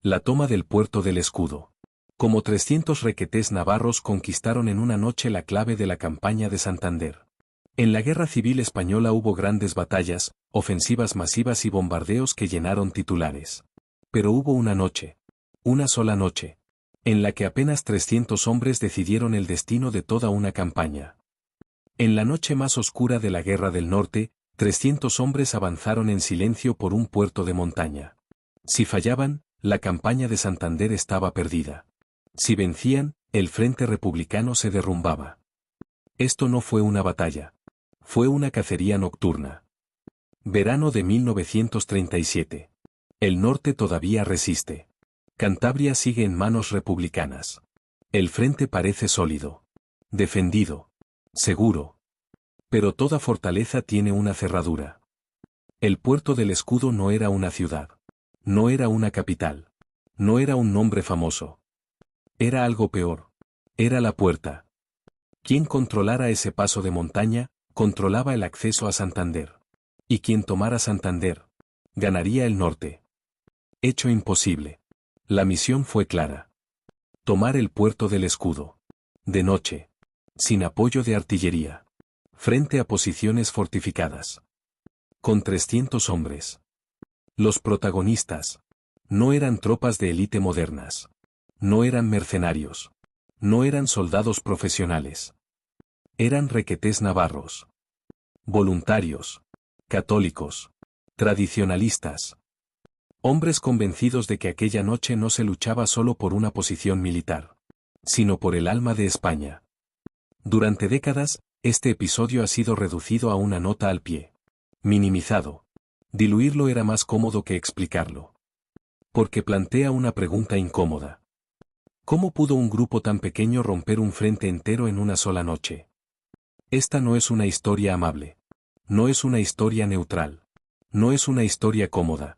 La toma del puerto del Escudo. Como 300 requetés navarros conquistaron en una noche la clave de la campaña de Santander. En la Guerra Civil Española hubo grandes batallas, ofensivas masivas y bombardeos que llenaron titulares. Pero hubo una sola noche, en la que apenas 300 hombres decidieron el destino de toda una campaña. En la noche más oscura de la Guerra del Norte, 300 hombres avanzaron en silencio por un puerto de montaña. Si fallaban, la campaña de Santander estaba perdida. Si vencían, el frente republicano se derrumbaba. Esto no fue una batalla. Fue una cacería nocturna. Verano de 1937. El norte todavía resiste. Cantabria sigue en manos republicanas. El frente parece sólido. Defendido. Seguro. Pero toda fortaleza tiene una cerradura. El puerto del Escudo no era una ciudad. No era una capital. No era un nombre famoso. Era algo peor. Era la puerta. Quien controlara ese paso de montaña, controlaba el acceso a Santander. Y quien tomara Santander, ganaría el norte. Hecho imposible. La misión fue clara. Tomar el puerto del Escudo. De noche. Sin apoyo de artillería. Frente a posiciones fortificadas. Con 300 hombres. Los protagonistas. No eran tropas de élite modernas. No eran mercenarios. No eran soldados profesionales. Eran requetés navarros. Voluntarios. Católicos. Tradicionalistas. Hombres convencidos de que aquella noche no se luchaba solo por una posición militar, sino por el alma de España. Durante décadas, este episodio ha sido reducido a una nota al pie. Minimizado. Diluirlo era más cómodo que explicarlo. Porque plantea una pregunta incómoda. ¿Cómo pudo un grupo tan pequeño romper un frente entero en una sola noche? Esta no es una historia amable. No es una historia neutral. No es una historia cómoda.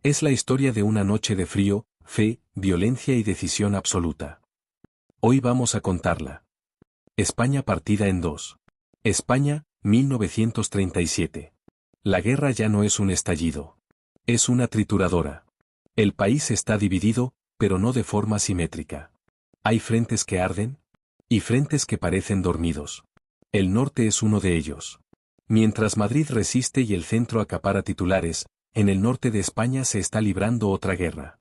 Es la historia de una noche de frío, fe, violencia y decisión absoluta. Hoy vamos a contarla. España partida en dos. España, 1937. La guerra ya no es un estallido. Es una trituradora. El país está dividido, pero no de forma simétrica. Hay frentes que arden y frentes que parecen dormidos. El norte es uno de ellos. Mientras Madrid resiste y el centro acapara titulares, en el norte de España se está librando otra guerra.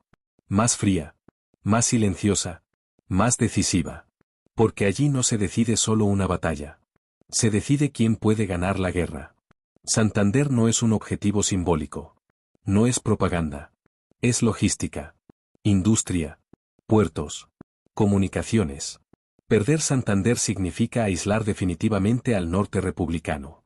Más fría, más silenciosa, más decisiva. Porque allí no se decide solo una batalla. Se decide quién puede ganar la guerra. Santander no es un objetivo simbólico. No es propaganda. Es logística. Industria. Puertos. Comunicaciones. Perder Santander significa aislar definitivamente al norte republicano.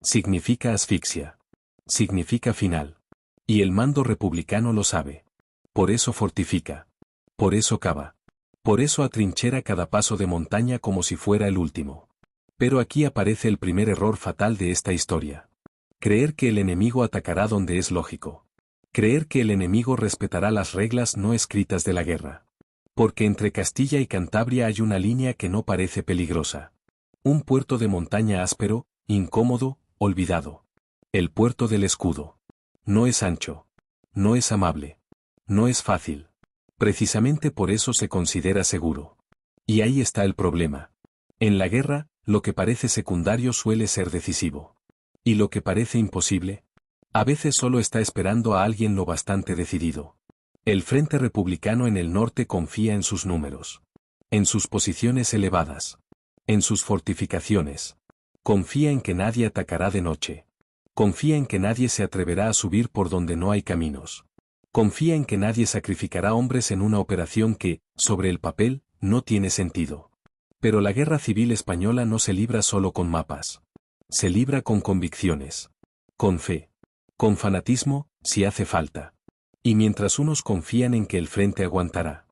Significa asfixia. Significa final. Y el mando republicano lo sabe. Por eso fortifica. Por eso cava. Por eso atrinchera cada paso de montaña como si fuera el último. Pero aquí aparece el primer error fatal de esta historia. Creer que el enemigo atacará donde es lógico. Creer que el enemigo respetará las reglas no escritas de la guerra. Porque entre Castilla y Cantabria hay una línea que no parece peligrosa. Un puerto de montaña áspero, incómodo, olvidado. El puerto del Escudo. No es ancho. No es amable. No es fácil. Precisamente por eso se considera seguro. Y ahí está el problema. En la guerra, lo que parece secundario suele ser decisivo. Y lo que parece imposible, a veces solo está esperando a alguien lo bastante decidido. El Frente Republicano en el norte confía en sus números. En sus posiciones elevadas. En sus fortificaciones. Confía en que nadie atacará de noche. Confía en que nadie se atreverá a subir por donde no hay caminos. Confía en que nadie sacrificará hombres en una operación que, sobre el papel, no tiene sentido. Pero la guerra civil española no se libra solo con mapas. Se libra con convicciones. Con fe. Con fanatismo, si hace falta. Y mientras unos confían en que el frente aguantará,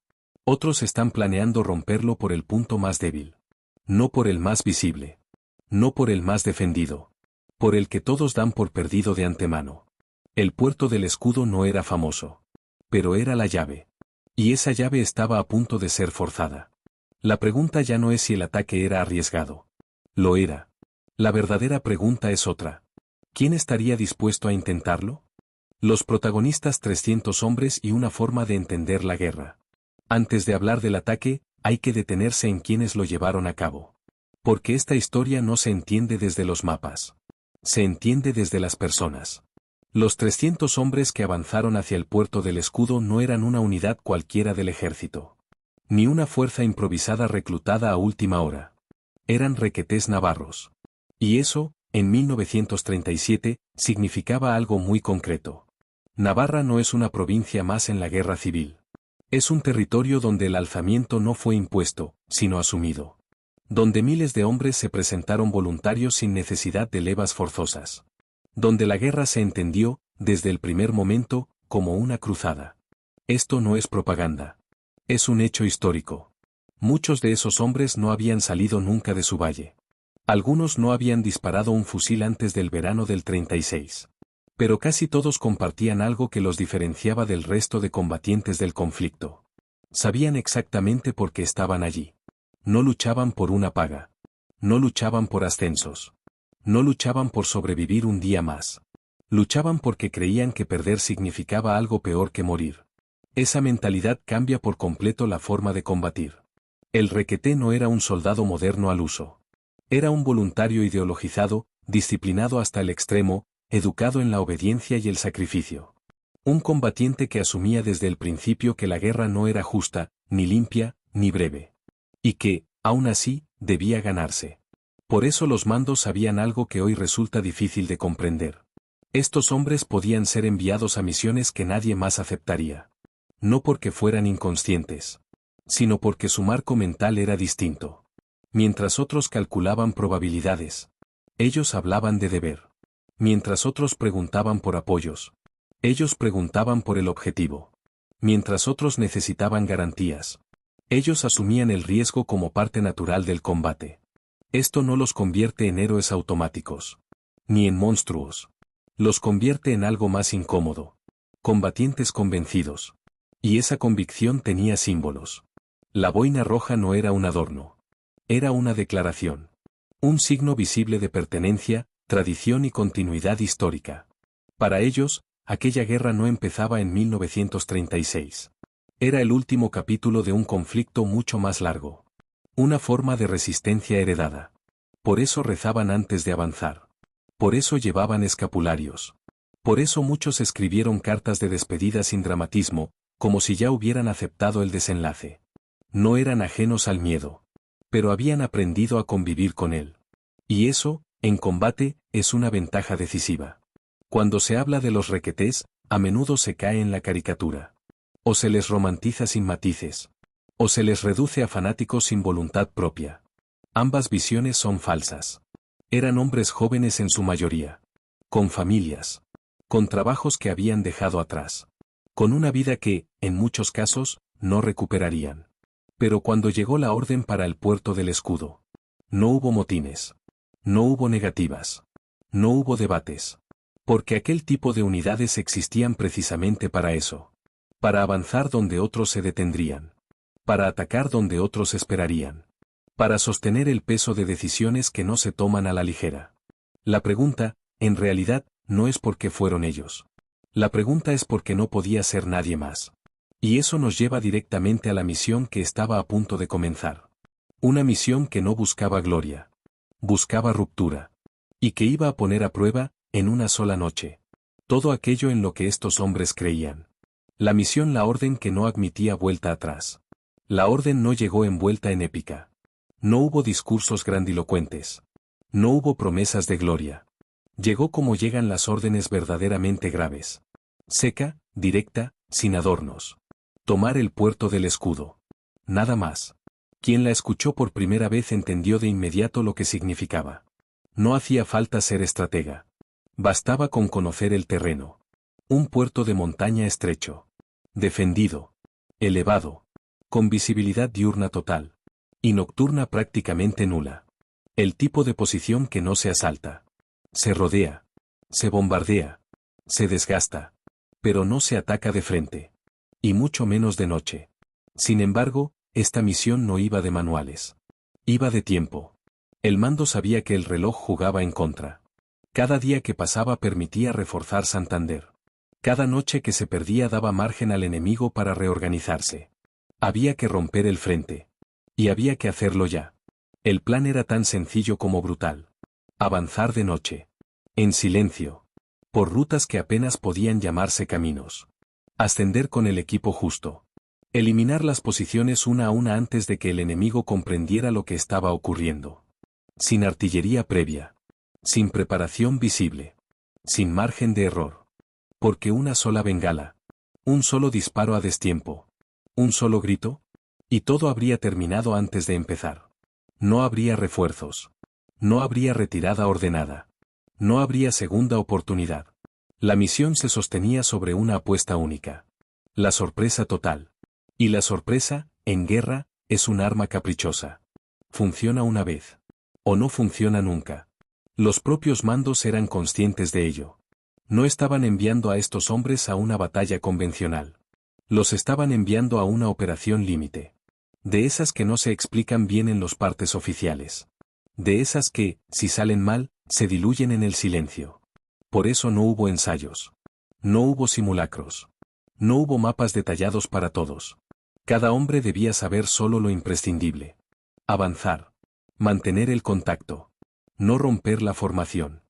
otros están planeando romperlo por el punto más débil. No por el más visible. No por el más defendido. Por el que todos dan por perdido de antemano. El puerto del Escudo no era famoso. Pero era la llave. Y esa llave estaba a punto de ser forzada. La pregunta ya no es si el ataque era arriesgado. Lo era. La verdadera pregunta es otra. ¿Quién estaría dispuesto a intentarlo? Los protagonistas 300 hombres y una forma de entender la guerra. Antes de hablar del ataque, hay que detenerse en quienes lo llevaron a cabo. Porque esta historia no se entiende desde los mapas. Se entiende desde las personas. Los 300 hombres que avanzaron hacia el puerto del Escudo no eran una unidad cualquiera del ejército. Ni una fuerza improvisada reclutada a última hora. Eran requetés navarros. Y eso, en 1937, significaba algo muy concreto. Navarra no es una provincia más en la guerra civil. Es un territorio donde el alzamiento no fue impuesto, sino asumido. Donde miles de hombres se presentaron voluntarios sin necesidad de levas forzosas. Donde la guerra se entendió, desde el primer momento, como una cruzada. Esto no es propaganda. Es un hecho histórico. Muchos de esos hombres no habían salido nunca de su valle. Algunos no habían disparado un fusil antes del verano del 36. Pero casi todos compartían algo que los diferenciaba del resto de combatientes del conflicto. Sabían exactamente por qué estaban allí. No luchaban por una paga. No luchaban por ascensos. No luchaban por sobrevivir un día más. Luchaban porque creían que perder significaba algo peor que morir. Esa mentalidad cambia por completo la forma de combatir. El requeté no era un soldado moderno al uso. Era un voluntario ideologizado, disciplinado hasta el extremo, educado en la obediencia y el sacrificio. Un combatiente que asumía desde el principio que la guerra no era justa, ni limpia, ni breve. Y que, aún así, debía ganarse. Por eso los mandos sabían algo que hoy resulta difícil de comprender. Estos hombres podían ser enviados a misiones que nadie más aceptaría. No porque fueran inconscientes, sino porque su marco mental era distinto. Mientras otros calculaban probabilidades, ellos hablaban de deber. Mientras otros preguntaban por apoyos, ellos preguntaban por el objetivo. Mientras otros necesitaban garantías, ellos asumían el riesgo como parte natural del combate. Esto no los convierte en héroes automáticos, ni en monstruos. Los convierte en algo más incómodo. Combatientes convencidos. Y esa convicción tenía símbolos. La boina roja no era un adorno. Era una declaración. Un signo visible de pertenencia, tradición y continuidad histórica. Para ellos, aquella guerra no empezaba en 1936. Era el último capítulo de un conflicto mucho más largo. Una forma de resistencia heredada. Por eso rezaban antes de avanzar. Por eso llevaban escapularios. Por eso muchos escribieron cartas de despedida sin dramatismo, como si ya hubieran aceptado el desenlace. No eran ajenos al miedo. Pero habían aprendido a convivir con él. Y eso, en combate, es una ventaja decisiva. Cuando se habla de los requetés, a menudo se cae en la caricatura. O se les romantiza sin matices. O se les reduce a fanáticos sin voluntad propia. Ambas visiones son falsas. Eran hombres jóvenes en su mayoría. Con familias. Con trabajos que habían dejado atrás. Con una vida que, en muchos casos, no recuperarían. Pero cuando llegó la orden para el puerto del Escudo, no hubo motines. No hubo negativas. No hubo debates. Porque aquel tipo de unidades existían precisamente para eso. Para avanzar donde otros se detendrían. Para atacar donde otros esperarían. Para sostener el peso de decisiones que no se toman a la ligera. La pregunta, en realidad, no es por qué fueron ellos. La pregunta es por qué no podía ser nadie más. Y eso nos lleva directamente a la misión que estaba a punto de comenzar. Una misión que no buscaba gloria. Buscaba ruptura. Y que iba a poner a prueba, en una sola noche, todo aquello en lo que estos hombres creían. La misión, la orden que no admitía vuelta atrás. La orden no llegó envuelta en épica. No hubo discursos grandilocuentes. No hubo promesas de gloria. Llegó como llegan las órdenes verdaderamente graves. Seca, directa, sin adornos. Tomar el puerto del Escudo. Nada más. Quien la escuchó por primera vez entendió de inmediato lo que significaba. No hacía falta ser estratega. Bastaba con conocer el terreno. Un puerto de montaña estrecho. Defendido. Elevado. Con visibilidad diurna total. Y nocturna prácticamente nula. El tipo de posición que no se asalta. Se rodea. Se bombardea. Se desgasta. Pero no se ataca de frente. Y mucho menos de noche. Sin embargo, esta misión no iba de manuales. Iba de tiempo. El mando sabía que el reloj jugaba en contra. Cada día que pasaba permitía reforzar Santander. Cada noche que se perdía daba margen al enemigo para reorganizarse. Había que romper el frente. Y había que hacerlo ya. El plan era tan sencillo como brutal. Avanzar de noche. En silencio. Por rutas que apenas podían llamarse caminos. Ascender con el equipo justo. Eliminar las posiciones una a una antes de que el enemigo comprendiera lo que estaba ocurriendo. Sin artillería previa. Sin preparación visible. Sin margen de error. Porque una sola bengala. Un solo disparo a destiempo. Un solo grito. Y todo habría terminado antes de empezar. No habría refuerzos. No habría retirada ordenada. No habría segunda oportunidad. La misión se sostenía sobre una apuesta única. La sorpresa total. Y la sorpresa, en guerra, es un arma caprichosa. Funciona una vez. O no funciona nunca. Los propios mandos eran conscientes de ello. No estaban enviando a estos hombres a una batalla convencional. Los estaban enviando a una operación límite. De esas que no se explican bien en los partes oficiales. De esas que, si salen mal, se diluyen en el silencio. Por eso no hubo ensayos. No hubo simulacros. No hubo mapas detallados para todos. Cada hombre debía saber solo lo imprescindible. Avanzar. Mantener el contacto. No romper la formación.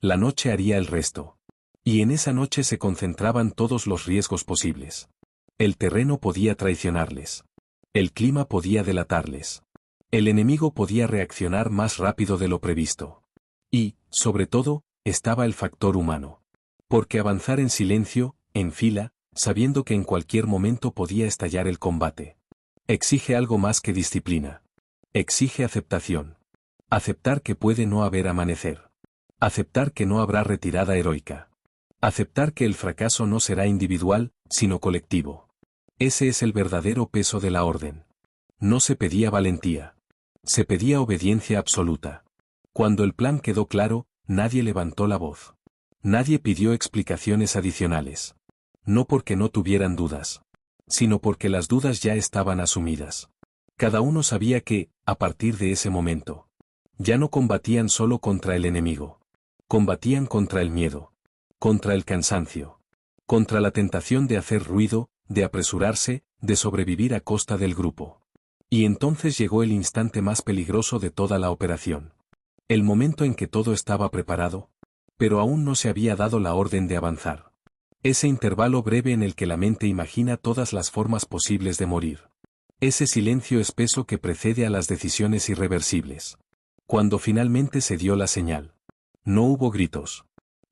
La noche haría el resto. Y en esa noche se concentraban todos los riesgos posibles. El terreno podía traicionarles. El clima podía delatarles. El enemigo podía reaccionar más rápido de lo previsto. Y, sobre todo, estaba el factor humano. Porque avanzar en silencio, en fila, sabiendo que en cualquier momento podía estallar el combate. Exige algo más que disciplina. Exige aceptación. Aceptar que puede no haber amanecer. Aceptar que no habrá retirada heroica. Aceptar que el fracaso no será individual, sino colectivo. Ese es el verdadero peso de la orden. No se pedía valentía. Se pedía obediencia absoluta. Cuando el plan quedó claro, nadie levantó la voz. Nadie pidió explicaciones adicionales. No porque no tuvieran dudas, sino porque las dudas ya estaban asumidas. Cada uno sabía que, a partir de ese momento, ya no combatían solo contra el enemigo. Combatían contra el miedo, contra el cansancio, contra la tentación de hacer ruido, de apresurarse, de sobrevivir a costa del grupo. Y entonces llegó el instante más peligroso de toda la operación. El momento en que todo estaba preparado, pero aún no se había dado la orden de avanzar. Ese intervalo breve en el que la mente imagina todas las formas posibles de morir. Ese silencio espeso que precede a las decisiones irreversibles. Cuando finalmente se dio la señal. No hubo gritos.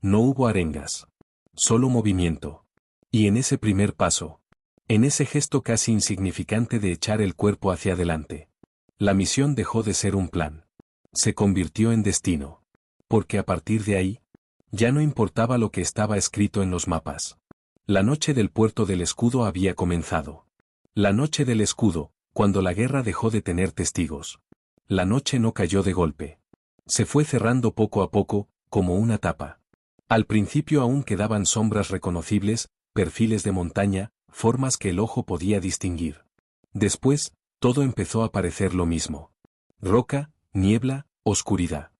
No hubo arengas. Solo movimiento. Y en ese primer paso, en ese gesto casi insignificante de echar el cuerpo hacia adelante, la misión dejó de ser un plan. Se convirtió en destino. Porque a partir de ahí, ya no importaba lo que estaba escrito en los mapas. La noche del puerto del escudo había comenzado. La noche del escudo, cuando la guerra dejó de tener testigos. La noche no cayó de golpe. Se fue cerrando poco a poco, como una tapa. Al principio aún quedaban sombras reconocibles, perfiles de montaña, formas que el ojo podía distinguir. Después, todo empezó a parecer lo mismo. Roca, niebla, oscuridad.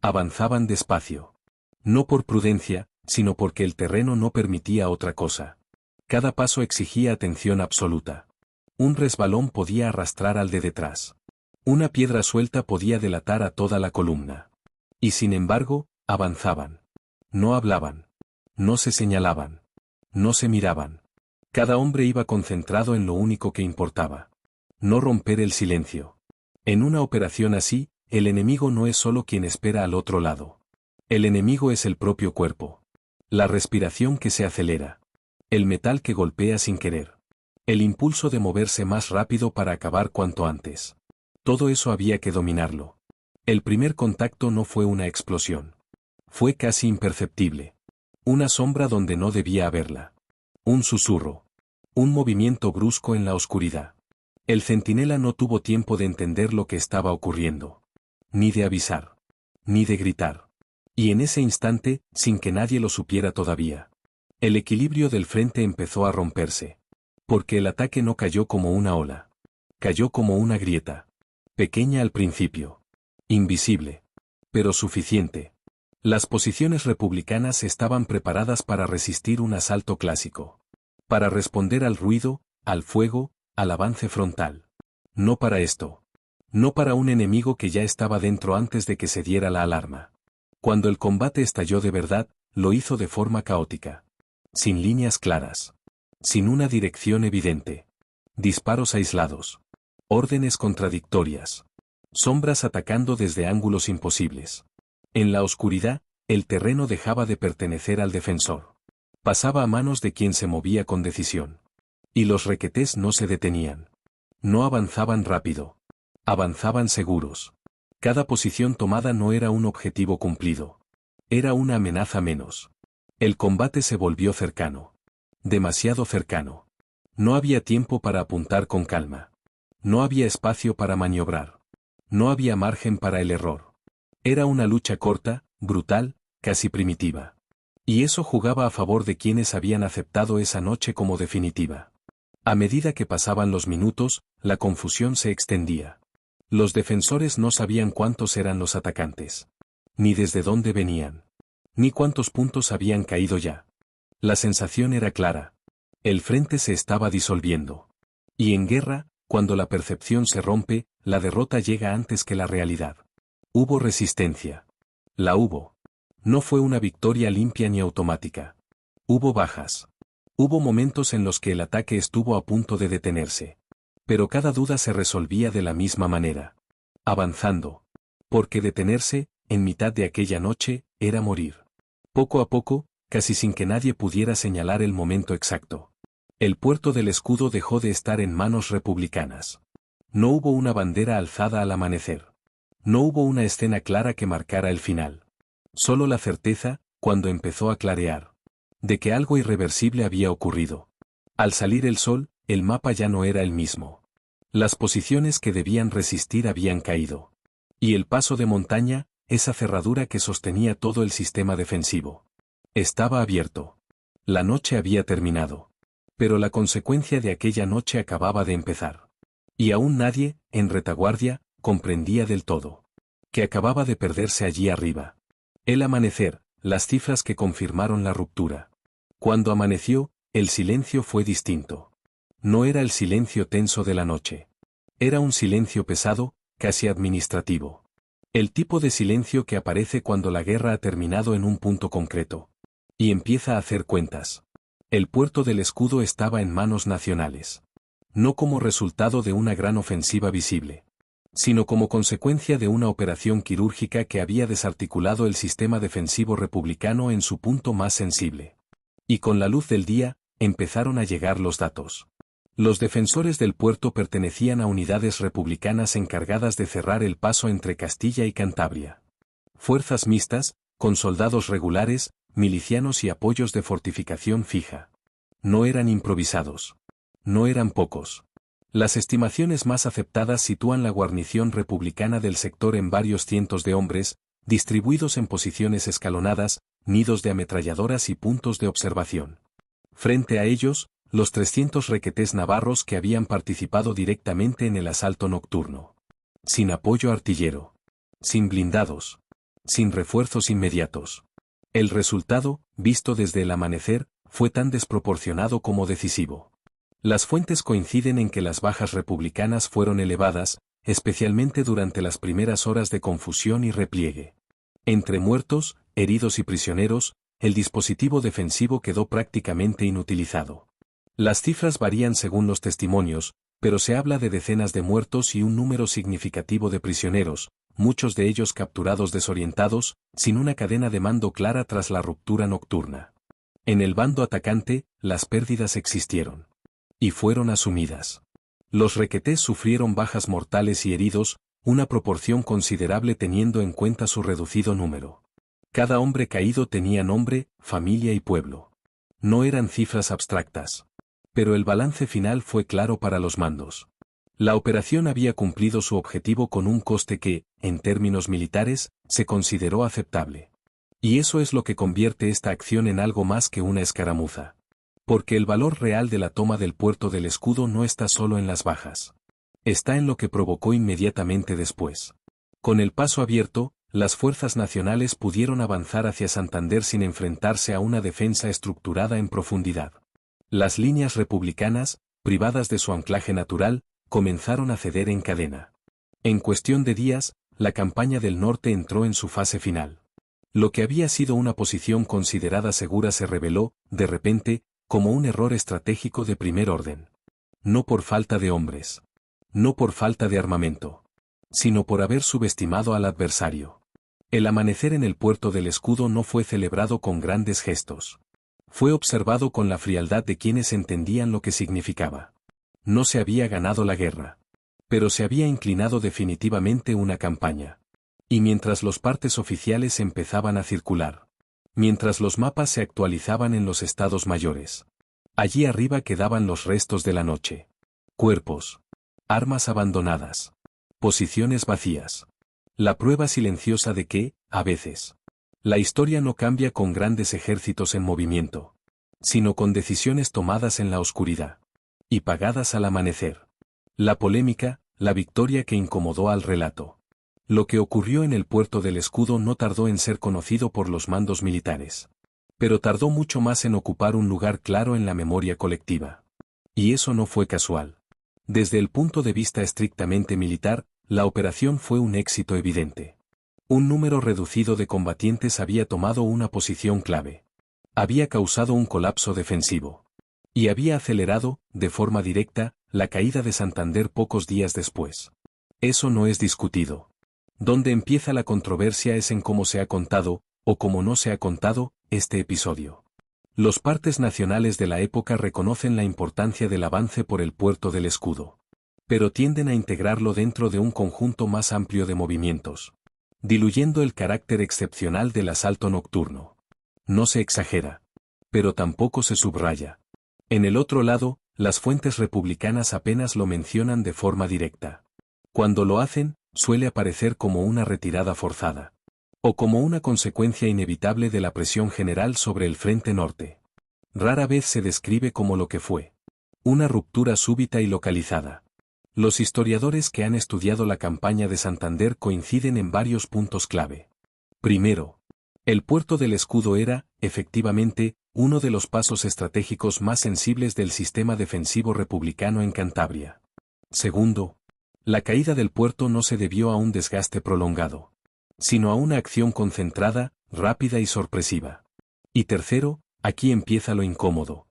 Avanzaban despacio. No por prudencia, sino porque el terreno no permitía otra cosa. Cada paso exigía atención absoluta. Un resbalón podía arrastrar al de detrás. Una piedra suelta podía delatar a toda la columna. Y sin embargo, avanzaban. No hablaban. No se señalaban. No se miraban. Cada hombre iba concentrado en lo único que importaba. No romper el silencio. En una operación así, el enemigo no es solo quien espera al otro lado. El enemigo es el propio cuerpo. La respiración que se acelera. El metal que golpea sin querer. El impulso de moverse más rápido para acabar cuanto antes. Todo eso había que dominarlo. El primer contacto no fue una explosión. Fue casi imperceptible. Una sombra donde no debía haberla. Un susurro. Un movimiento brusco en la oscuridad. El centinela no tuvo tiempo de entender lo que estaba ocurriendo. Ni de avisar. Ni de gritar. Y en ese instante, sin que nadie lo supiera todavía, el equilibrio del frente empezó a romperse. Porque el ataque no cayó como una ola. Cayó como una grieta. Pequeña al principio. Invisible. Pero suficiente. Las posiciones republicanas estaban preparadas para resistir un asalto clásico. Para responder al ruido, al fuego, al avance frontal. No para esto. No para un enemigo que ya estaba dentro antes de que se diera la alarma. Cuando el combate estalló de verdad, lo hizo de forma caótica. Sin líneas claras. Sin una dirección evidente. Disparos aislados. Órdenes contradictorias. Sombras atacando desde ángulos imposibles. En la oscuridad, el terreno dejaba de pertenecer al defensor. Pasaba a manos de quien se movía con decisión. Y los requetés no se detenían. No avanzaban rápido. Avanzaban seguros. Cada posición tomada no era un objetivo cumplido. Era una amenaza menos. El combate se volvió cercano. Demasiado cercano. No había tiempo para apuntar con calma. No había espacio para maniobrar. No había margen para el error. Era una lucha corta, brutal, casi primitiva. Y eso jugaba a favor de quienes habían aceptado esa noche como definitiva. A medida que pasaban los minutos, la confusión se extendía. Los defensores no sabían cuántos eran los atacantes. Ni desde dónde venían. Ni cuántos puntos habían caído ya. La sensación era clara. El frente se estaba disolviendo. Y en guerra, cuando la percepción se rompe, la derrota llega antes que la realidad. Hubo resistencia. La hubo. No fue una victoria limpia ni automática. Hubo bajas. Hubo momentos en los que el ataque estuvo a punto de detenerse. Pero cada duda se resolvía de la misma manera. Avanzando. Porque detenerse, en mitad de aquella noche, era morir. Poco a poco, casi sin que nadie pudiera señalar el momento exacto. El puerto del escudo dejó de estar en manos republicanas. No hubo una bandera alzada al amanecer. No hubo una escena clara que marcara el final. Solo la certeza, cuando empezó a clarear, de que algo irreversible había ocurrido. Al salir el sol, el mapa ya no era el mismo. Las posiciones que debían resistir habían caído. Y el paso de montaña, esa cerradura que sostenía todo el sistema defensivo, estaba abierto. La noche había terminado. Pero la consecuencia de aquella noche acababa de empezar. Y aún nadie, en retaguardia, comprendía del todo. Que acababa de perderse allí arriba. El amanecer, las cifras que confirmaron la ruptura. Cuando amaneció, el silencio fue distinto. No era el silencio tenso de la noche. Era un silencio pesado, casi administrativo. El tipo de silencio que aparece cuando la guerra ha terminado en un punto concreto. Y empieza a hacer cuentas. El puerto del escudo estaba en manos nacionales. No como resultado de una gran ofensiva visible, sino como consecuencia de una operación quirúrgica que había desarticulado el sistema defensivo republicano en su punto más sensible. Y con la luz del día, empezaron a llegar los datos. Los defensores del puerto pertenecían a unidades republicanas encargadas de cerrar el paso entre Castilla y Cantabria. Fuerzas mixtas, con soldados regulares, milicianos y apoyos de fortificación fija. No eran improvisados. No eran pocos. Las estimaciones más aceptadas sitúan la guarnición republicana del sector en varios cientos de hombres, distribuidos en posiciones escalonadas, nidos de ametralladoras y puntos de observación. Frente a ellos, los 300 requetés navarros que habían participado directamente en el asalto nocturno. Sin apoyo artillero. Sin blindados. Sin refuerzos inmediatos. El resultado, visto desde el amanecer, fue tan desproporcionado como decisivo. Las fuentes coinciden en que las bajas republicanas fueron elevadas, especialmente durante las primeras horas de confusión y repliegue. Entre muertos, heridos y prisioneros, el dispositivo defensivo quedó prácticamente inutilizado. Las cifras varían según los testimonios, pero se habla de decenas de muertos y un número significativo de prisioneros, muchos de ellos capturados desorientados, sin una cadena de mando clara tras la ruptura nocturna. En el bando atacante, las pérdidas existieron. Y fueron asumidas. Los requetés sufrieron bajas mortales y heridos, una proporción considerable teniendo en cuenta su reducido número. Cada hombre caído tenía nombre, familia y pueblo. No eran cifras abstractas. Pero el balance final fue claro para los mandos. La operación había cumplido su objetivo con un coste que, en términos militares, se consideró aceptable. Y eso es lo que convierte esta acción en algo más que una escaramuza. Porque el valor real de la toma del puerto del escudo no está solo en las bajas. Está en lo que provocó inmediatamente después. Con el paso abierto, las fuerzas nacionales pudieron avanzar hacia Santander sin enfrentarse a una defensa estructurada en profundidad. Las líneas republicanas, privadas de su anclaje natural, comenzaron a ceder en cadena. En cuestión de días, la campaña del norte entró en su fase final. Lo que había sido una posición considerada segura se reveló, de repente, como un error estratégico de primer orden. No por falta de hombres. No por falta de armamento. Sino por haber subestimado al adversario. El amanecer en el puerto del Escudo no fue celebrado con grandes gestos. Fue observado con la frialdad de quienes entendían lo que significaba. No se había ganado la guerra. Pero se había inclinado definitivamente una campaña. Y mientras los partes oficiales empezaban a circular. Mientras los mapas se actualizaban en los estados mayores. Allí arriba quedaban los restos de la noche. Cuerpos. Armas abandonadas. Posiciones vacías. La prueba silenciosa de que, a veces, la historia no cambia con grandes ejércitos en movimiento, sino con decisiones tomadas en la oscuridad. Y pagadas al amanecer. La polémica, la victoria que incomodó al relato. Lo que ocurrió en el puerto del Escudo no tardó en ser conocido por los mandos militares. Pero tardó mucho más en ocupar un lugar claro en la memoria colectiva. Y eso no fue casual. Desde el punto de vista estrictamente militar, la operación fue un éxito evidente. Un número reducido de combatientes había tomado una posición clave. Había causado un colapso defensivo. Y había acelerado, de forma directa, la caída de Santander pocos días después. Eso no es discutido. Donde empieza la controversia es en cómo se ha contado, o cómo no se ha contado, este episodio. Los partes nacionales de la época reconocen la importancia del avance por el puerto del Escudo. Pero tienden a integrarlo dentro de un conjunto más amplio de movimientos, diluyendo el carácter excepcional del asalto nocturno. No se exagera, pero tampoco se subraya. En el otro lado, las fuentes republicanas apenas lo mencionan de forma directa. Cuando lo hacen, suele aparecer como una retirada forzada, o como una consecuencia inevitable de la presión general sobre el frente norte. Rara vez se describe como lo que fue. Una ruptura súbita y localizada. Los historiadores que han estudiado la campaña de Santander coinciden en varios puntos clave. Primero, el puerto del Escudo era, efectivamente, uno de los pasos estratégicos más sensibles del sistema defensivo republicano en Cantabria. Segundo, la caída del puerto no se debió a un desgaste prolongado, sino a una acción concentrada, rápida y sorpresiva. Y tercero, aquí empieza lo incómodo.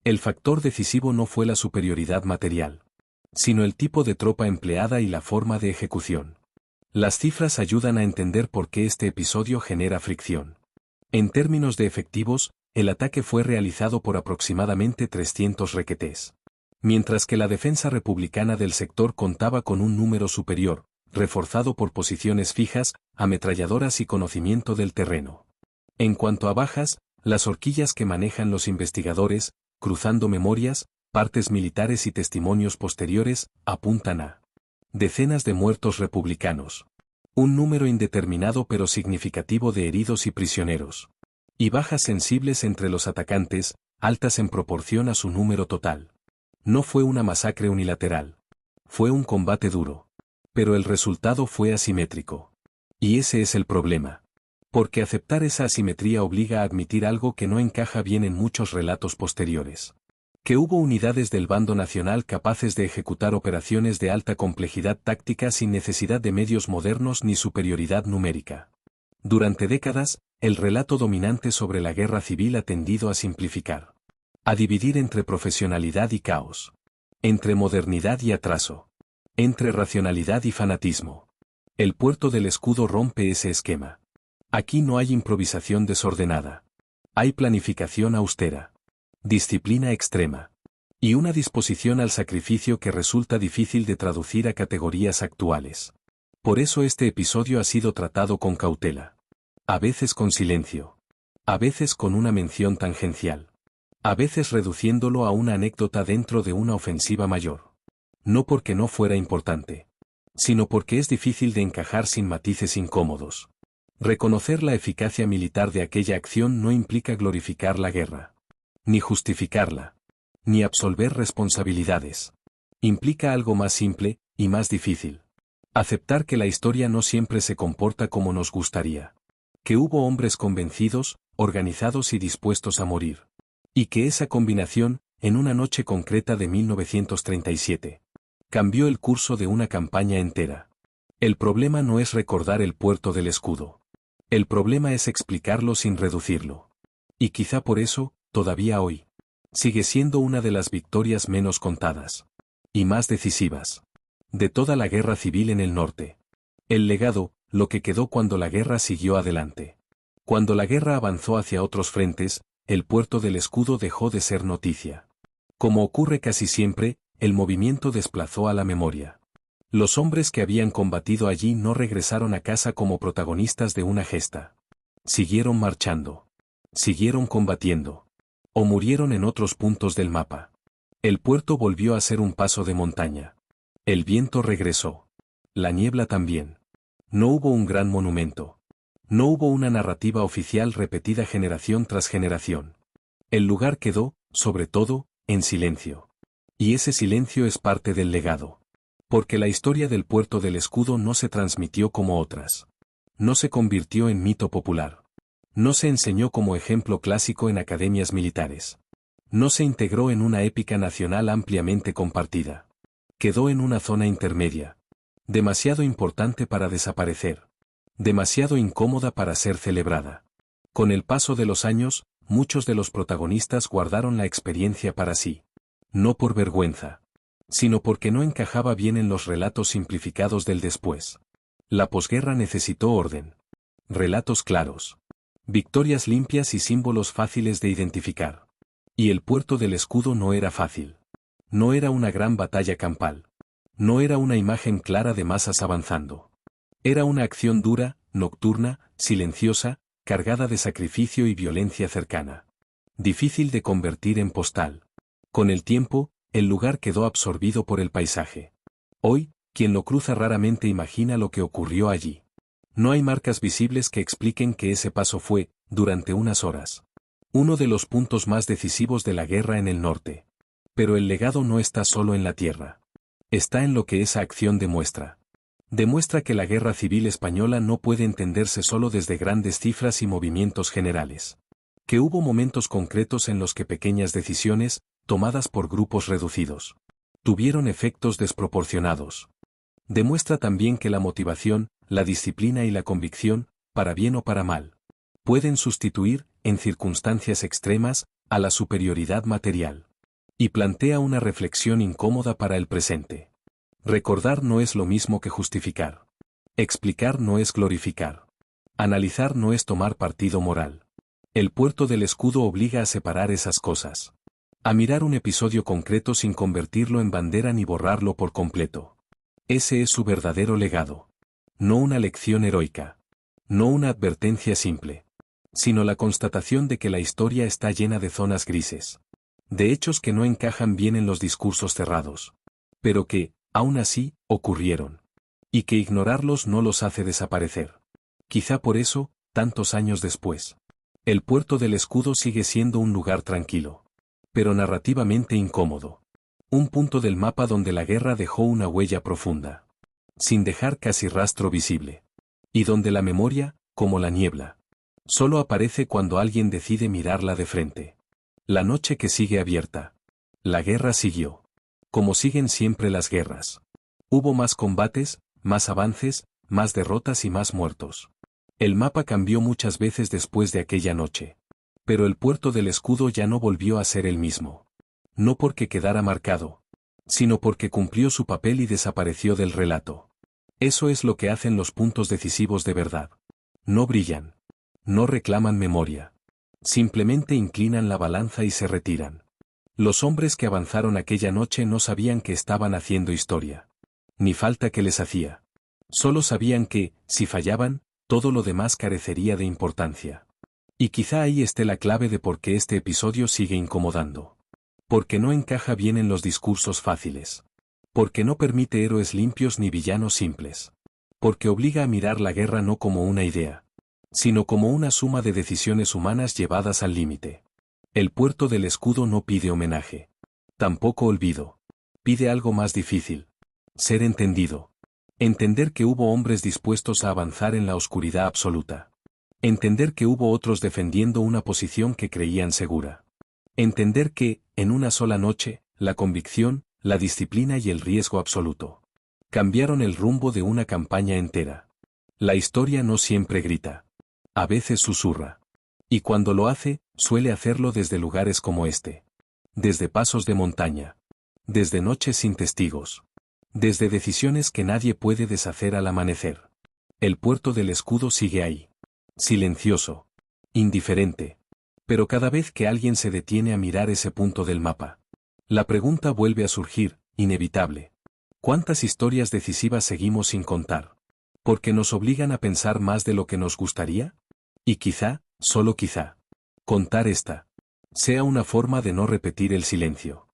El factor decisivo no fue la superioridad material, sino el tipo de tropa empleada y la forma de ejecución. Las cifras ayudan a entender por qué este episodio genera fricción. En términos de efectivos, el ataque fue realizado por aproximadamente 300 requetés. Mientras que la defensa republicana del sector contaba con un número superior, reforzado por posiciones fijas, ametralladoras y conocimiento del terreno. En cuanto a bajas, las horquillas que manejan los investigadores, cruzando memorias, partes militares y testimonios posteriores, apuntan a decenas de muertos republicanos. Un número indeterminado pero significativo de heridos y prisioneros. Y bajas sensibles entre los atacantes, altas en proporción a su número total. No fue una masacre unilateral. Fue un combate duro. Pero el resultado fue asimétrico. Y ese es el problema. Porque aceptar esa asimetría obliga a admitir algo que no encaja bien en muchos relatos posteriores. Que hubo unidades del bando nacional capaces de ejecutar operaciones de alta complejidad táctica sin necesidad de medios modernos ni superioridad numérica. Durante décadas, el relato dominante sobre la guerra civil ha tendido a simplificar. A dividir entre profesionalidad y caos. Entre modernidad y atraso. Entre racionalidad y fanatismo. El puerto del Escudo rompe ese esquema. Aquí no hay improvisación desordenada. Hay planificación austera. Disciplina extrema. Y una disposición al sacrificio que resulta difícil de traducir a categorías actuales. Por eso este episodio ha sido tratado con cautela. A veces con silencio. A veces con una mención tangencial. A veces reduciéndolo a una anécdota dentro de una ofensiva mayor. No porque no fuera importante, sino porque es difícil de encajar sin matices incómodos. Reconocer la eficacia militar de aquella acción no implica glorificar la guerra. Ni justificarla. Ni absolver responsabilidades. Implica algo más simple, y más difícil. Aceptar que la historia no siempre se comporta como nos gustaría. Que hubo hombres convencidos, organizados y dispuestos a morir. Y que esa combinación, en una noche concreta de 1937, cambió el curso de una campaña entera. El problema no es recordar el puerto del escudo. El problema es explicarlo sin reducirlo. Y quizá por eso, todavía hoy, sigue siendo una de las victorias menos contadas y más decisivas de toda la guerra civil en el norte. El legado, lo que quedó cuando la guerra siguió adelante. Cuando la guerra avanzó hacia otros frentes, el puerto del escudo dejó de ser noticia. Como ocurre casi siempre, el movimiento desplazó a la memoria. Los hombres que habían combatido allí no regresaron a casa como protagonistas de una gesta. Siguieron marchando. Siguieron combatiendo. O murieron en otros puntos del mapa. El puerto volvió a ser un paso de montaña. El viento regresó. La niebla también. No hubo un gran monumento. No hubo una narrativa oficial repetida generación tras generación. El lugar quedó, sobre todo, en silencio. Y ese silencio es parte del legado. Porque la historia del puerto del escudo no se transmitió como otras. No se convirtió en mito popular. No se enseñó como ejemplo clásico en academias militares. No se integró en una épica nacional ampliamente compartida. Quedó en una zona intermedia. Demasiado importante para desaparecer. Demasiado incómoda para ser celebrada. Con el paso de los años, muchos de los protagonistas guardaron la experiencia para sí. No por vergüenza, sino porque no encajaba bien en los relatos simplificados del después. La posguerra necesitó orden. Relatos claros. Victorias limpias y símbolos fáciles de identificar. Y el puerto del escudo no era fácil. No era una gran batalla campal. No era una imagen clara de masas avanzando. Era una acción dura, nocturna, silenciosa, cargada de sacrificio y violencia cercana. Difícil de convertir en postal. Con el tiempo, el lugar quedó absorbido por el paisaje. Hoy, quien lo cruza raramente imagina lo que ocurrió allí. No hay marcas visibles que expliquen que ese paso fue, durante unas horas, uno de los puntos más decisivos de la guerra en el norte. Pero el legado no está solo en la tierra. Está en lo que esa acción demuestra. Demuestra que la guerra civil española no puede entenderse solo desde grandes cifras y movimientos generales. Que hubo momentos concretos en los que pequeñas decisiones, tomadas por grupos reducidos, tuvieron efectos desproporcionados. Demuestra también que la motivación, la disciplina y la convicción, para bien o para mal, pueden sustituir, en circunstancias extremas, a la superioridad material. Y plantea una reflexión incómoda para el presente. Recordar no es lo mismo que justificar. Explicar no es glorificar. Analizar no es tomar partido moral. El puerto del escudo obliga a separar esas cosas. A mirar un episodio concreto sin convertirlo en bandera ni borrarlo por completo. Ese es su verdadero legado. No una lección heroica. No una advertencia simple. Sino la constatación de que la historia está llena de zonas grises. De hechos que no encajan bien en los discursos cerrados. Pero que, aún así, ocurrieron. Y que ignorarlos no los hace desaparecer. Quizá por eso, tantos años después, el puerto del escudo sigue siendo un lugar tranquilo. Pero narrativamente incómodo. Un punto del mapa donde la guerra dejó una huella profunda. Sin dejar casi rastro visible. Y donde la memoria, como la niebla, solo aparece cuando alguien decide mirarla de frente. La noche que sigue abierta. La guerra siguió. Como siguen siempre las guerras. Hubo más combates, más avances, más derrotas y más muertos. El mapa cambió muchas veces después de aquella noche. Pero el puerto del escudo ya no volvió a ser el mismo. No porque quedara marcado, sino porque cumplió su papel y desapareció del relato. Eso es lo que hacen los puntos decisivos de verdad. No brillan. No reclaman memoria. Simplemente inclinan la balanza y se retiran. Los hombres que avanzaron aquella noche no sabían que estaban haciendo historia. Ni falta que les hacía. Solo sabían que, si fallaban, todo lo demás carecería de importancia. Y quizá ahí esté la clave de por qué este episodio sigue incomodando. Porque no encaja bien en los discursos fáciles. Porque no permite héroes limpios ni villanos simples. Porque obliga a mirar la guerra no como una idea, sino como una suma de decisiones humanas llevadas al límite. El puerto del escudo no pide homenaje. Tampoco olvido. Pide algo más difícil. Ser entendido. Entender que hubo hombres dispuestos a avanzar en la oscuridad absoluta. Entender que hubo otros defendiendo una posición que creían segura. Entender que, en una sola noche, la convicción, la disciplina y el riesgo absoluto cambiaron el rumbo de una campaña entera. La historia no siempre grita. A veces susurra. Y cuando lo hace, suele hacerlo desde lugares como este. Desde pasos de montaña. Desde noches sin testigos. Desde decisiones que nadie puede deshacer al amanecer. El puerto del escudo sigue ahí. Silencioso. Indiferente. Pero cada vez que alguien se detiene a mirar ese punto del mapa, la pregunta vuelve a surgir, inevitable. ¿Cuántas historias decisivas seguimos sin contar? Porque nos obligan a pensar más de lo que nos gustaría. Y quizá, solo quizá, contar esta sea una forma de no repetir el silencio.